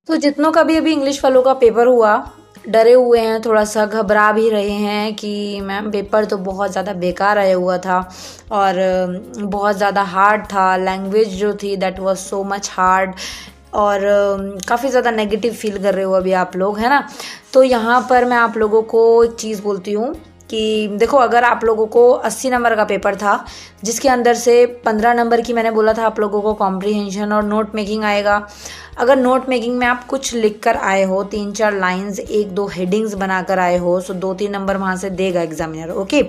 तो जितनों का भी अभी इंग्लिश वालों का पेपर हुआ, डरे हुए हैं, थोड़ा सा घबरा भी रहे हैं कि मैम पेपर तो बहुत ज़्यादा बेकार आया हुआ था और बहुत ज़्यादा हार्ड था, लैंग्वेज जो थी that was so much hard, और काफ़ी ज़्यादा नेगेटिव फील कर रहे हो अभी आप लोग, है ना। तो यहाँ पर मैं आप लोगों को एक चीज़ बोलती हूँ कि देखो, अगर आप लोगों को 80 नंबर का पेपर था जिसके अंदर से 15 नंबर की मैंने बोला था आप लोगों को कॉम्प्रीहेंशन और नोट मेकिंग आएगा। अगर नोट मेकिंग में आप कुछ लिख कर आए हो, 3-4 लाइंस, 1-2 हेडिंग्स बनाकर आए हो, सो 2-3 नंबर वहाँ से देगा एग्जामिनर। ओके,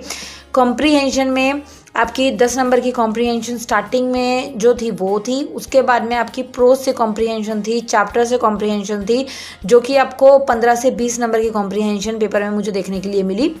कॉम्प्रीहेंशन में आपकी 10 नंबर की कॉम्प्रीहेंशन स्टार्टिंग में जो थी वो थी, उसके बाद में आपकी प्रोज से कॉम्प्रीहेंशन थी, चैप्टर से कॉम्प्रीहेंशन थी, जो कि आपको 15 से 20 नंबर की कॉम्प्रीहेंशन पेपर में मुझे देखने के लिए मिली,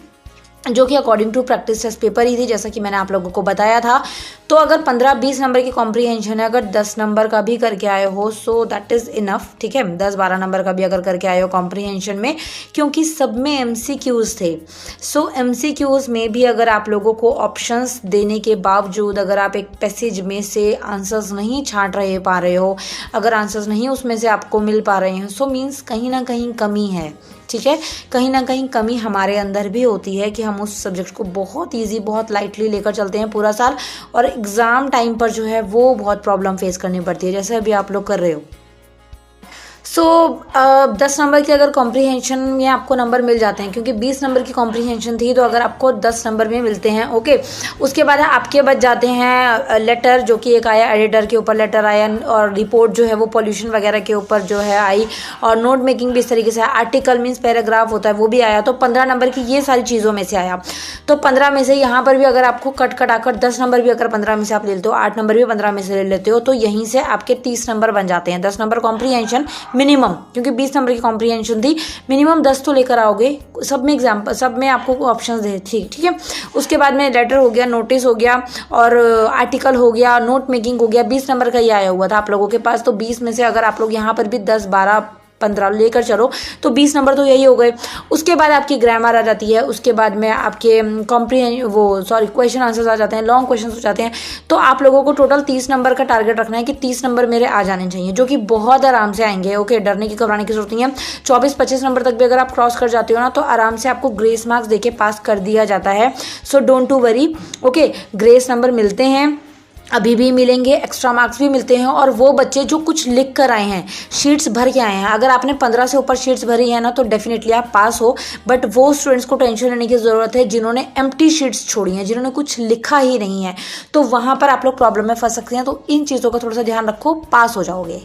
जो कि according to practice test paper ही थी, जैसा कि मैंने आप लोगों को बताया था। तो अगर 15-20 नंबर की कॉम्प्रीहेंशन है, अगर 10 नंबर का भी करके आए हो सो दैट इज़ इनफ, ठीक है। 10-12 नंबर का भी अगर करके आए हो कॉम्प्रीहेंशन में, क्योंकि सब में MCQs थे। सो MCQs में भी अगर आप लोगों को ऑप्शंस देने के बावजूद अगर आप एक पैसेज में से आंसर्स नहीं छांट पा रहे हो, अगर आंसर्स नहीं उसमें से आपको मिल पा रहे हैं, सो मीन्स कहीं ना कहीं कमी है, ठीक है। कहीं ना कहीं कमी हमारे अंदर भी होती है कि हम उस सब्जेक्ट को बहुत इजी, बहुत लाइटली लेकर चलते हैं पूरा साल, और एग्ज़ाम टाइम पर जो है वो बहुत प्रॉब्लम फेस करनी पड़ती है, जैसे अभी आप लोग कर रहे हो। सो 10 नंबर की अगर कॉम्प्रीहेंशन में आपको नंबर मिल जाते हैं, क्योंकि 20 नंबर की कॉम्प्रीहेंशन थी, तो अगर आपको 10 नंबर में मिलते हैं, ओके। उसके बाद आपके बच जाते हैं लेटर, जो कि एक आया एडिटर के ऊपर लेटर आया, और रिपोर्ट जो है वो पॉल्यूशन वगैरह के ऊपर जो है आई, और नोट मेकिंग भी इस तरीके से, आर्टिकल मीन्स पैराग्राफ होता है वो भी आया। तो 15 नंबर की ये सारी चीज़ों में से आया। तो 15 में से यहाँ पर भी अगर आपको कट आकर 10 नंबर भी अगर 15 में से आप ले लेते हो, 8 नंबर भी 15 में से ले लेते हो, तो यहीं से आपके 30 नंबर बन जाते हैं। 10 नंबर कॉम्प्रीहेंशन मिनिमम, क्योंकि 20 नंबर की कॉम्प्रीहेंशन थी, मिनिमम 10 तो लेकर आओगे। सब में एग्जाम्पल, सब में आपको ऑप्शंस दे, ठीक है। उसके बाद में लेटर हो गया, नोटिस हो गया, और आर्टिकल हो गया, नोट मेकिंग हो गया। 20 नंबर का ये आया हुआ था आप लोगों के पास, तो 20 में से अगर आप लोग यहाँ पर भी 10, 12, 15 लेकर चलो तो 20 नंबर तो यही हो गए। उसके बाद आपकी ग्रामर आ जाती है, उसके बाद में आपके क्वेश्चन आंसर्स आ जाते हैं, लॉन्ग क्वेश्चन हो जाते हैं। तो आप लोगों को टोटल 30 नंबर का टारगेट रखना है कि 30 नंबर मेरे आ जाने चाहिए, जो कि बहुत आराम से आएंगे। ओके, डरने की, घबराने की जरूरत नहीं है। 24-25 नंबर तक भी अगर आप क्रॉस कर जाते हो ना, तो आराम से आपको ग्रेस मार्क्स देके पास कर दिया जाता है। So don't to worry, okay. Grace number मिलते हैं, अभी भी मिलेंगे, एक्स्ट्रा मार्क्स भी मिलते हैं। और वो बच्चे जो कुछ लिख कर आए हैं, शीट्स भर के आए हैं, अगर आपने 15 से ऊपर शीट्स भरी है ना, तो डेफिनेटली आप पास हो। बट वो स्टूडेंट्स को टेंशन लेने की ज़रूरत है जिन्होंने एम्प्टी शीट्स छोड़ी हैं, जिन्होंने कुछ लिखा ही नहीं है, तो वहाँ पर आप लोग प्रॉब्लम में फंस सकते हैं। तो इन चीज़ों का थोड़ा सा ध्यान रखो, पास हो जाओगे।